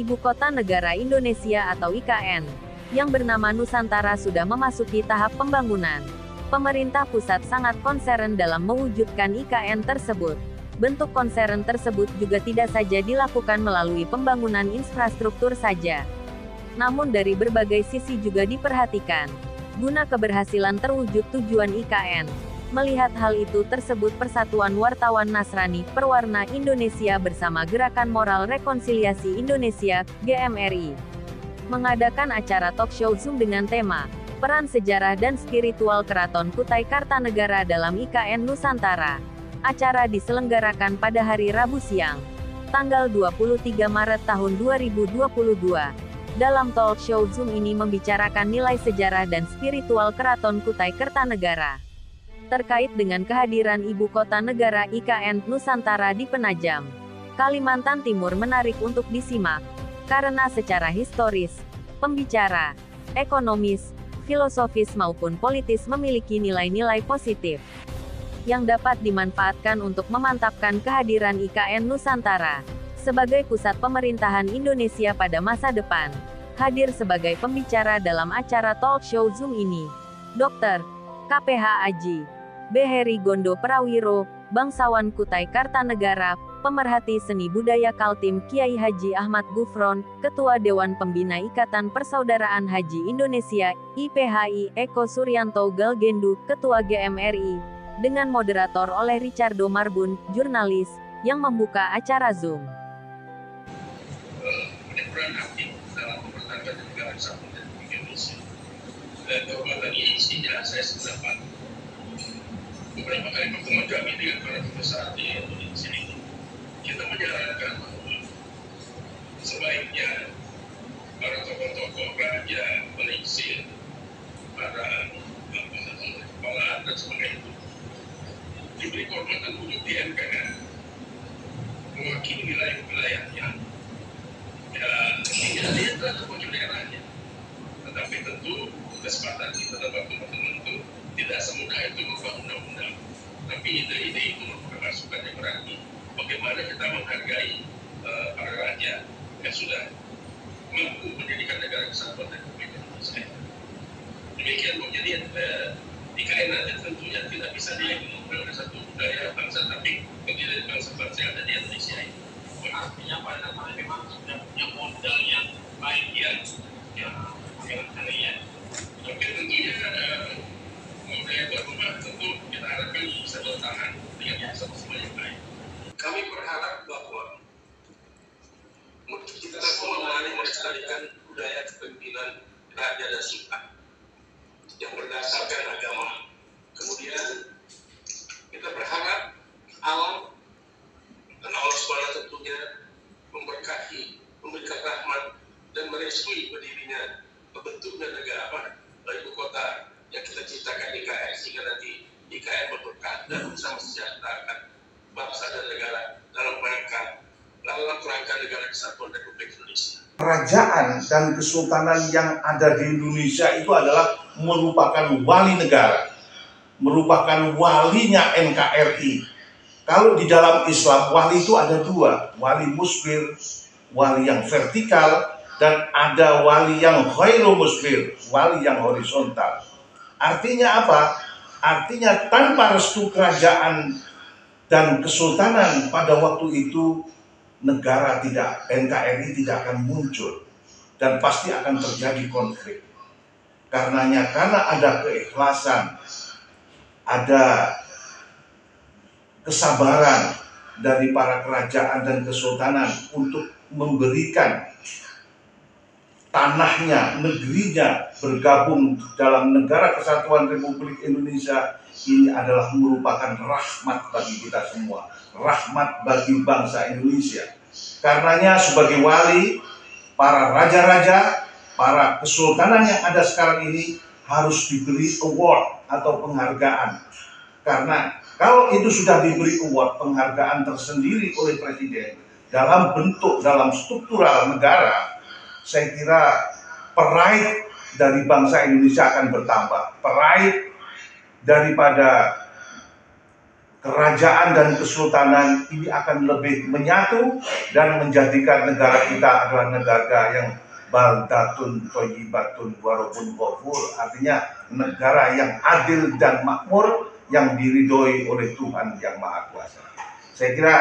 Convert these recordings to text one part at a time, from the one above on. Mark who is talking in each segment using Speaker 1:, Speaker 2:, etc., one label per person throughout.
Speaker 1: Ibu Kota Negara Indonesia atau IKN, yang bernama Nusantara sudah memasuki tahap pembangunan. Pemerintah pusat sangat konsern dalam mewujudkan IKN tersebut. Bentuk konsern tersebut juga tidak saja dilakukan melalui pembangunan infrastruktur saja, namun dari berbagai sisi juga diperhatikan, guna keberhasilan terwujud tujuan IKN. Melihat hal itu tersebut Persatuan Wartawan Nasrani Perwarna Indonesia bersama Gerakan Moral Rekonsiliasi Indonesia, GMRI, mengadakan acara talk show Zoom dengan tema Peran Sejarah dan Spiritual Keraton Kutai Kartanegara dalam IKN Nusantara. Acara diselenggarakan pada hari Rabu siang, tanggal 23 Maret tahun 2022. Dalam talk show Zoom ini membicarakan nilai sejarah dan spiritual Keraton Kutai Kartanegara terkait dengan kehadiran Ibu Kota Negara IKN Nusantara di Penajam, Kalimantan Timur menarik untuk disimak, karena secara historis, pembicara, ekonomis, filosofis maupun politis memiliki nilai-nilai positif yang dapat dimanfaatkan untuk memantapkan kehadiran IKN Nusantara sebagai pusat pemerintahan Indonesia pada masa depan. Hadir sebagai pembicara dalam acara talk show Zoom ini, Dr. KPH Aji B. Heri Gondo Prawiro, bangsawan Kutai Kartanegara, pemerhati seni budaya Kaltim Kiai Haji Ahmad Gufron, Ketua Dewan Pembina Ikatan Persaudaraan Haji Indonesia, IPHI, Eko Suryanto Galgendu, Ketua GMRI, dengan moderator oleh Ricardo Marbun, jurnalis, yang membuka acara Zoom.
Speaker 2: Peran aktif dalam mempertahankan negara kesatuan Republik Indonesia. Dan kehormatan ini sehingga saya sependapat beberapa kali pertemuan kami dengan para besar di Indonesia ini, kita menyarankan bahwa sebaiknya para tokoh-tokoh raja, pelingsir, para kepala dan sebagainya itu diberi kehormatan untuk di MPR mewakili wilayah-wilayahnya. Ya, tidak dia telah terwakil daerahnya, tetapi tentu kesempatan kita dapat teman-teman itu tidak semudah itu merubah undang-undang, tapi ide-ide itu merupakan masukan yang berarti bagaimana kita menghargai para raja yang sudah mampu menjadikan negara kesatuan Republik Indonesia. Demikian menjadi IKN nanti tentunya tidak bisa dilakukan oleh satu budaya bangsa, tapi pendiri bangsa-bangsa yang ada di Indonesia ini. Artinya pada dasarnya memang sudah punya modal yang baik yang tapi tentunya budaya berubah, tentu kita harapkan bisa bertahan dengan sama-sama yang baik. Kami berharap bahwa kita semua mari melestarikan budaya kepemimpinan raja dan sultan yang berdasarkan agama. Kemudian kita berharap alam dan Allah SWT tentunya memberkahi, memberikan rahmat dan merestui berdirinya bentuknya negara ibu kota yang kita ciptakan IKN, sehingga nanti IKN berberkah dan bisa mensejahterakan bangsa dan negara dalam kerangka negara kesatuan Republik Indonesia.
Speaker 3: Kerajaan dan kesultanan yang ada di Indonesia itu adalah merupakan wali negara, merupakan walinya NKRI. Kalau di dalam Islam, wali itu ada dua, wali musbir, wali yang vertikal, dan ada wali yang ghairu musbir, wali yang horizontal. Artinya apa? Artinya tanpa restu kerajaan dan kesultanan pada waktu itu, negara NKRI tidak akan muncul, dan pasti akan terjadi konflik. Karena ada keikhlasan, ada kesabaran dari para kerajaan dan kesultanan untuk memberikan tanahnya, negerinya bergabung dalam negara kesatuan Republik Indonesia. Ini adalah merupakan rahmat bagi kita semua, rahmat bagi bangsa Indonesia. Karenanya sebagai wali, para raja-raja, para kesultanan yang ada sekarang ini harus diberi award atau penghargaan. Karena kalau itu sudah diberi award, penghargaan tersendiri oleh Presiden dalam struktural negara, saya kira pride dari bangsa Indonesia akan bertambah. Pride daripada kerajaan dan kesultanan ini akan lebih menyatu dan menjadikan negara kita adalah negara yang baldatun thayyibatun warabun ghafur, artinya negara yang adil dan makmur yang diridhoi oleh Tuhan yang Maha Kuasa. Saya kira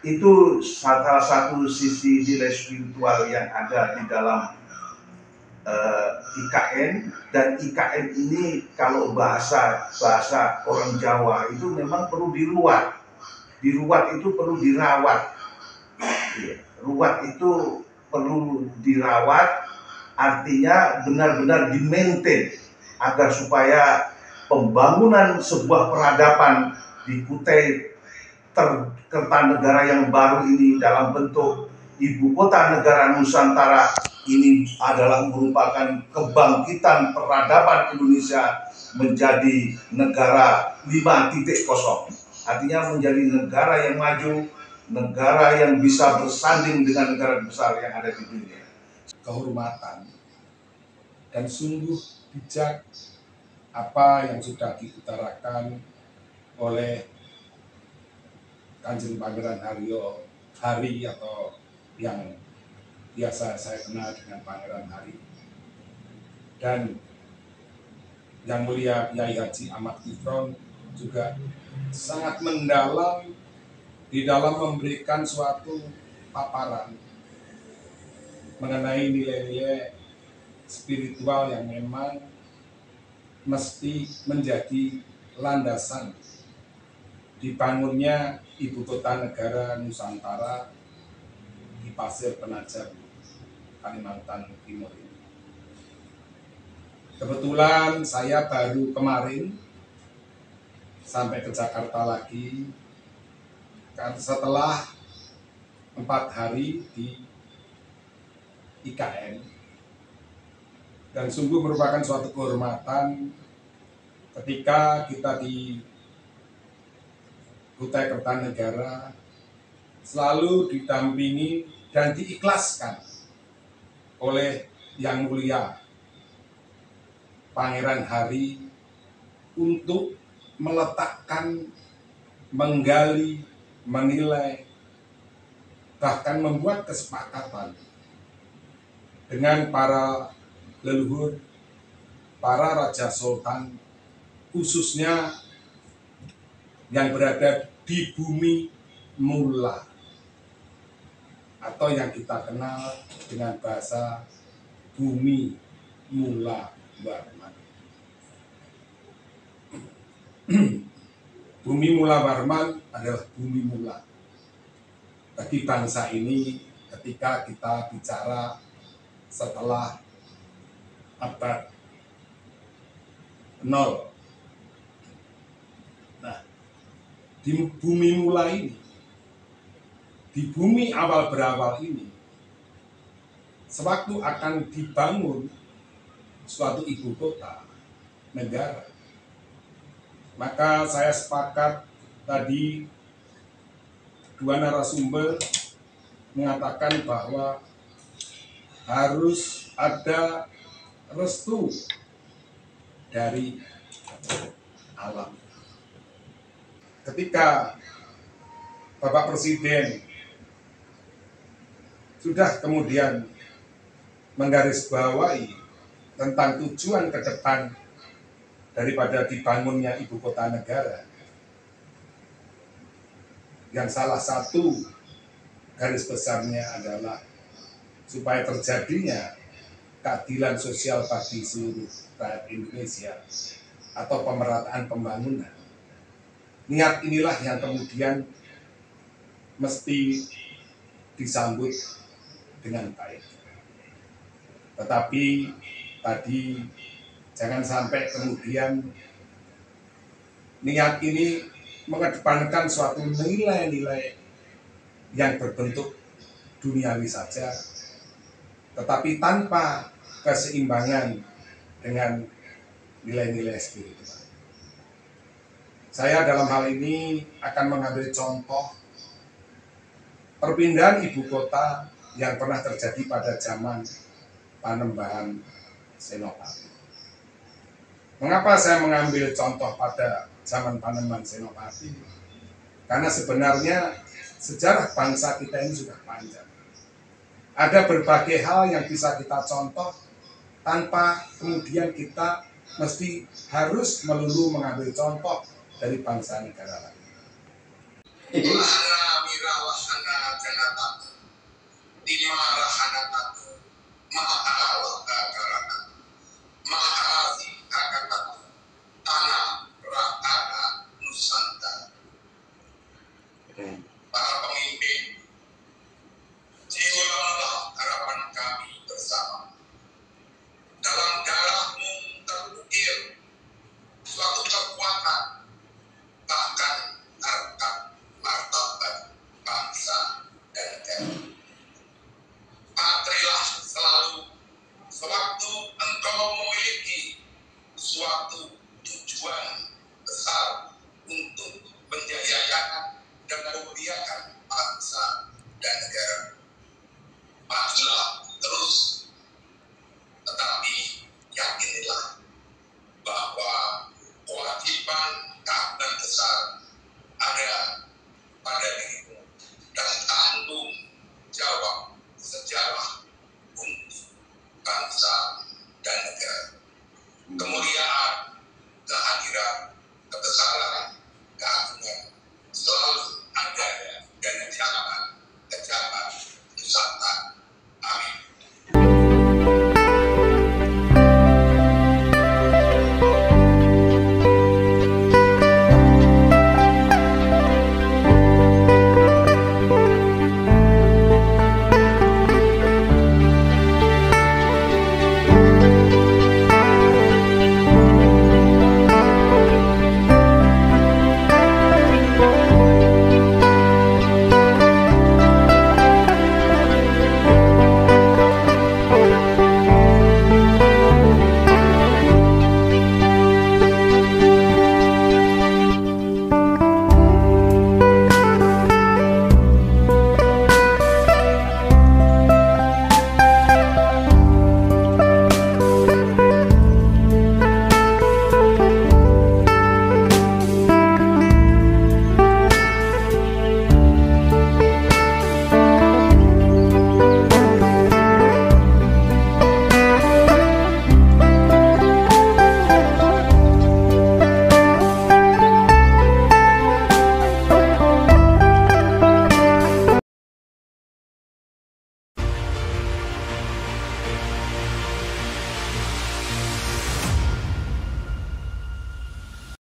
Speaker 3: itu salah satu sisi nilai spiritual yang ada di dalam IKN, dan IKN ini kalau bahasa orang Jawa itu memang perlu diruat. Diruat itu perlu dirawat. Ruat itu perlu dirawat, artinya benar-benar di-maintain agar supaya pembangunan sebuah peradaban di Kutai Kertanegara yang baru ini dalam bentuk ibu kota negara Nusantara ini adalah merupakan kebangkitan peradaban Indonesia menjadi negara 5.0, artinya menjadi negara yang maju, negara yang bisa bersanding dengan negara besar yang ada di dunia.
Speaker 4: Kehormatan dan sungguh bijak apa yang sudah diutarakan oleh Kanjeng Pangeran Hari atau yang biasa saya kenal dengan Pangeran Hari, dan Yang Mulia Kyai Haji Ahmad Kifron juga sangat mendalam di dalam memberikan suatu paparan mengenai nilai-nilai spiritual yang memang mesti menjadi landasan dibangunnya ibu kota negara Nusantara di Pasir Penajam, Kalimantan Timur ini. Kebetulan saya baru kemarin sampai ke Jakarta lagi setelah 4 hari di IKN, dan sungguh merupakan suatu kehormatan ketika kita di Kutai Kertanegara selalu didampingi dan diikhlaskan oleh Yang Mulia Pangeran Hari untuk meletakkan, menggali, menilai, bahkan membuat kesepakatan dengan para leluhur, para raja sultan, khususnya yang berada di bumi Mula, atau yang kita kenal dengan bahasa bumi Mula Warman. Bumi Mula Warman adalah bumi mula bagi bangsa ini ketika kita bicara setelah abad 0. Di bumi mula ini, di bumi awal berawal ini, sewaktu akan dibangun suatu ibu kota negara, maka saya sepakat tadi dua narasumber mengatakan bahwa harus ada restu dari alam. Ketika Bapak Presiden sudah kemudian menggarisbawahi tentang tujuan ke depan daripada dibangunnya ibu kota negara, yang salah satu garis besarnya adalah supaya terjadinya keadilan sosial bagi seluruh rakyat Indonesia atau pemerataan pembangunan. Niat inilah yang kemudian mesti disambut dengan baik. Tetapi tadi jangan sampai kemudian niat ini mengedepankan suatu nilai-nilai yang berbentuk duniawi saja, tetapi tanpa keseimbangan dengan nilai-nilai spiritual. Saya dalam hal ini akan mengambil contoh perpindahan ibu kota yang pernah terjadi pada zaman Panembahan Senopati. Mengapa saya mengambil contoh pada zaman Panembahan Senopati? Karena sebenarnya sejarah bangsa kita ini sudah panjang. Ada berbagai hal yang bisa kita contoh tanpa kemudian kita mesti harus melulu mengambil contoh dari bangsa negara lain.